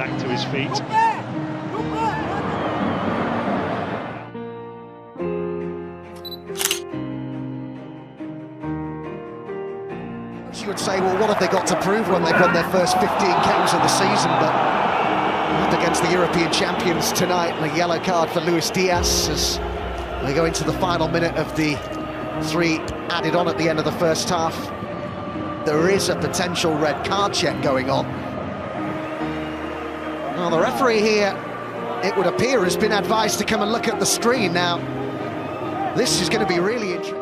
back to his feet. You would say, well, what have they got to prove when they've won their first 15 games of the season? But not against the European champions tonight. And a yellow card for Luis Diaz as they go into the final minute of the 3 added on at the end of the first half. There is a potential red card check going on. Now, the referee here, it would appear, has been advised to come and look at the screen. Now, this is going to be really interesting.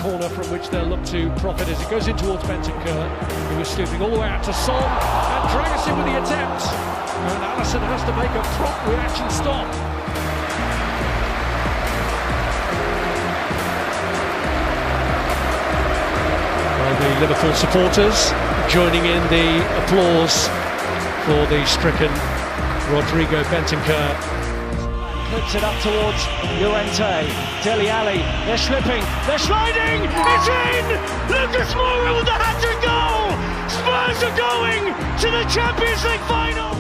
Corner from which they'll look to profit as it goes in towards Bentancur, who is stooping all the way out to Son and drags him with the attempt. And Alisson has to make a prompt reaction stop. Well, the Liverpool supporters joining in the applause for the stricken Rodrigo Bentancur. Puts it up towards Llorente, Dele Alli, they're slipping, they're sliding, it's in! Lucas Moura with the hat-trick goal! Spurs are going to the Champions League final!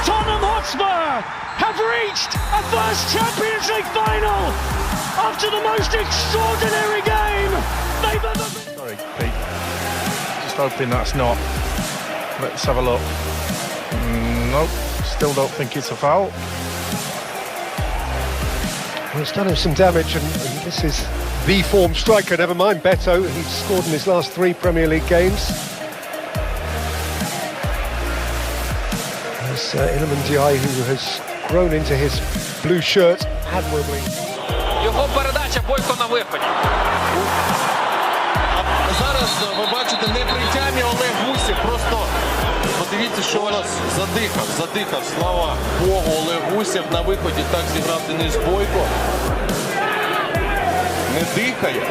Tottenham Hotspur have reached a first Champions League final after the most extraordinary game they've ever been. Sorry, Pete. Just hoping that's not. Let's have a look. Nope. Still don't think it's a foul. Well, it's done him some damage, and this is the form striker, never mind Beto. He's scored in his last 3 Premier League games. There's Iliman Ndiaye, who has grown into his blue shirt admirably. Його передача, Бойко на виході. Зараз ви бачите, не при тямі Олег Гусєв, просто подивіться, що у нас задихав, слава Богу, Олег Гусєв на виході так зіграв Денис Бойко. Не дихає.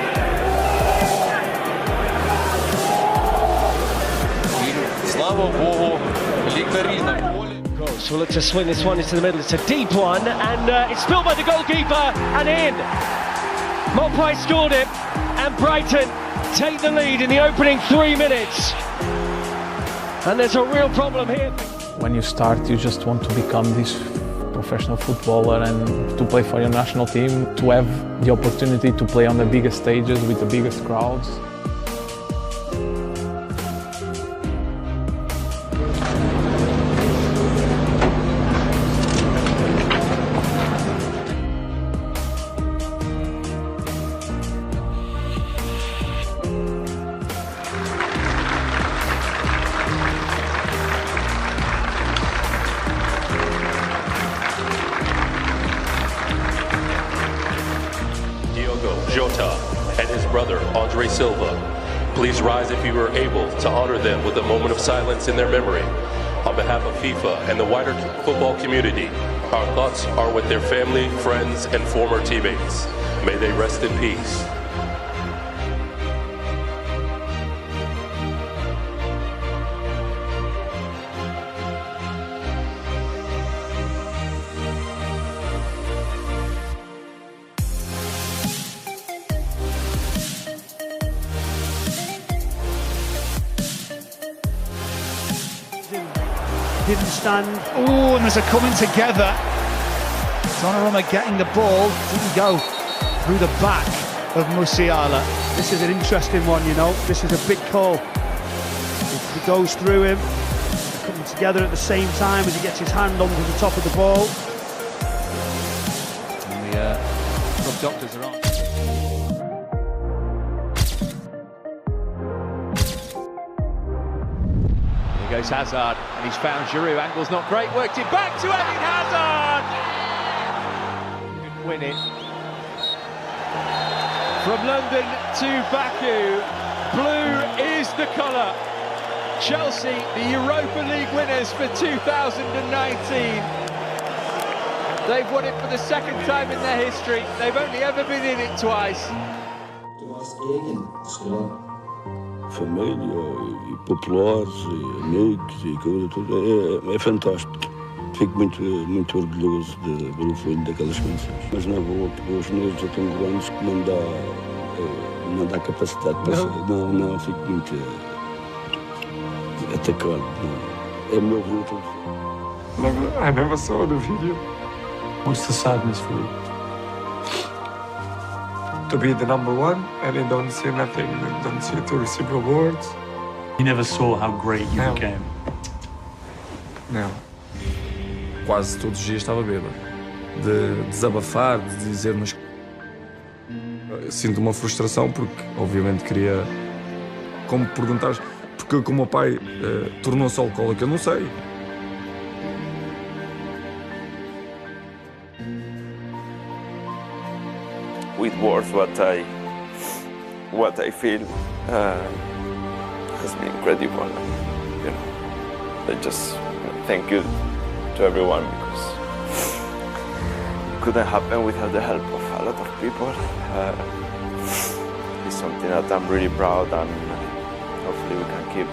І, слава Богу, лікарі на полі. So we'll look to swing this one into the middle. It's a deep one, and it's spilled by the goalkeeper and in. Mopai scored it, and Brighton take the lead in the opening 3 minutes. And there's a real problem here. When you start, you just want to become this professional footballer and to play for your national team, to have the opportunity to play on the biggest stages with the biggest crowds. Jota and his brother, Andre Silva. Please rise if you are able to honor them with a moment of silence in their memory. On behalf of FIFA and the wider football community, our thoughts are with their family, friends, and former teammates. May they rest in peace. Didn't stand. Oh, and there's a coming together. Donnarumma getting the ball. Didn't go through the back of Musiala. This is an interesting one, you know. This is a big call. He goes through him, coming together at the same time as he gets his hand onto the top of the ball. And the club doctors are on. Goes Hazard, and he's found Giroud. Angle's not great, worked it back to Eden Hazard! Couldn't win it. From London to Baku, blue is the colour. Chelsea, the Europa League winners for 2019. They've won it for the second time in their history. They've only ever been in it twice. Família e populares e amigos e coisa tudo é fantástico. Fico muito orgulhoso de ver o filho daquelas canções. Mas não vou, porque os meus já estão grandes que não dá capacidade para ser. Não, fico muito atacado. Não. É o meu grupo. I never saw the video. What's the sadness for you? To be the number one and they don't see nothing, they don't see to receive awards. You never saw how great you became. Não. Quase todos os dias estava bêbado. De desabafar, de dizer, mas sinto uma frustração porque obviamente queria, como perguntares, porque o meu pai tornou-se alcoólico, eu não sei. With words, what I feel has been incredible. You know, I just thank you to everyone because it couldn't happen without the help of a lot of people. It's something that I'm really proud, and hopefully we can keep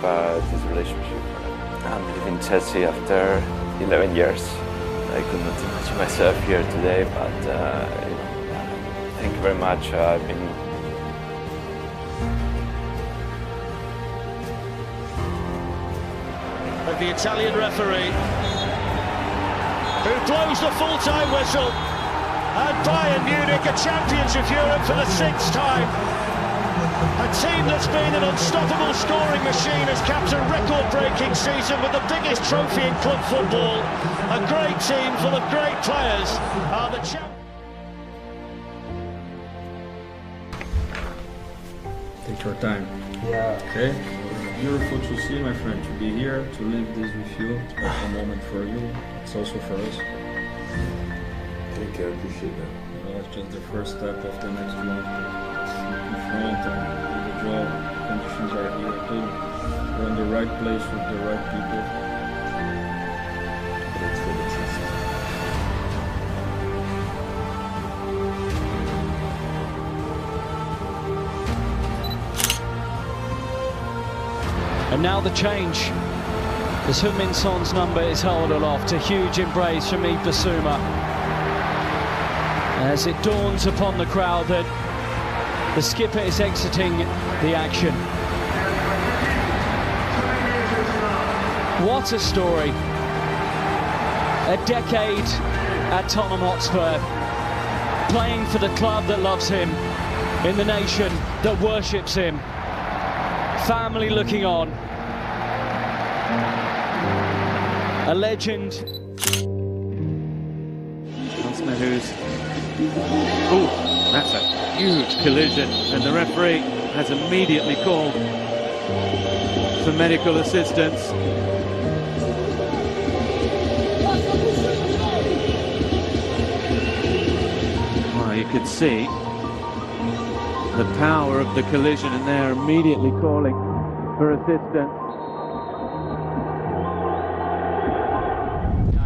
this relationship. I'm leaving Chelsea after 11 years. I could not imagine myself here today, but you know, thank you very much. I've been the Italian referee who blows the full-time whistle, and Bayern Munich are champions of Europe for the 6th time. A team that's been an unstoppable scoring machine has capped a record-breaking season with the biggest trophy in club football. A great team full of great players are the champions. Take your time. Yeah. Okay? Beautiful to see, my friend, to be here, to live this with you. It's a moment for you. It's also for us. Thank you, I appreciate that. You know, it's just the first step of the next one. Look in front and do the job. Conditions are here too. We're in the right place with the right people. Let's go the trust. And now the change, as Heung-min Son's number is held aloft. A huge embrace from Yves Bissouma, as it dawns upon the crowd that the skipper is exiting the action. What a story. A decade at Tottenham Hotspur, playing for the club that loves him, in the nation that worships him. Family looking on. A legend. Oh, that's a huge collision, and the referee has immediately called for medical assistance. Well, you could see the power of the collision, and they're immediately calling for assistance.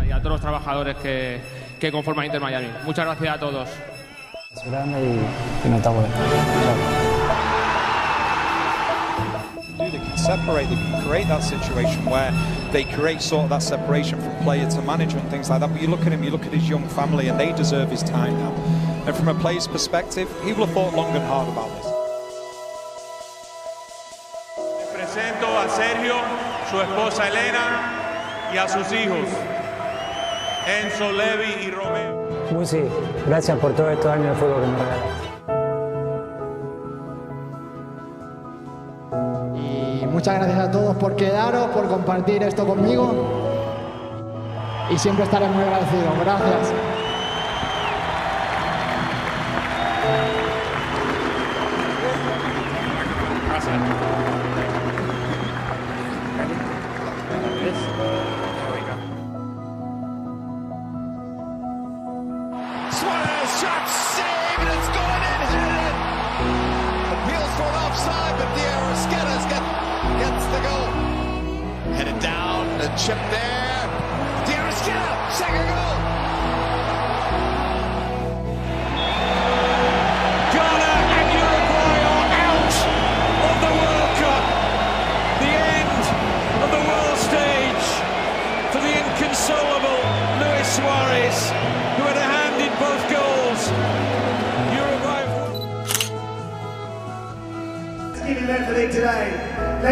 Y a todos los trabajadores que conforman Inter Miami. Muchas gracias a todos. Es grande y notable. They can separate, they can create that situation where they create sort of that separation from player to management, things like that. But you look at him, you look at his young family, and they deserve his time now. And from a player's perspective, he will have thought long and hard about this. Presento a Sergio, su esposa Elena y a sus hijos, Enzo, Levi y Romeo. Musi, gracias por todos estos años de fútbol que me regalaste. Y muchas gracias a todos por quedaros, por compartir esto conmigo. Y siempre estaré muy agradecido. Gracias. Suarez shot saved, and it's going in, headed. Appeals for an offside, but Diego Esquedas gets the goal. Headed down, the chip there. Diego Esquedas, second goal.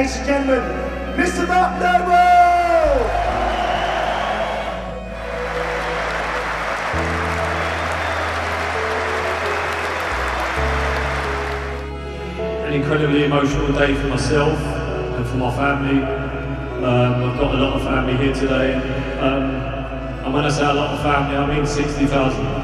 Ladies and gentlemen, Mr. Mark Noble! An incredibly emotional day for myself and for my family. I've got a lot of family here today. And when I say a lot of family, I mean 60,000.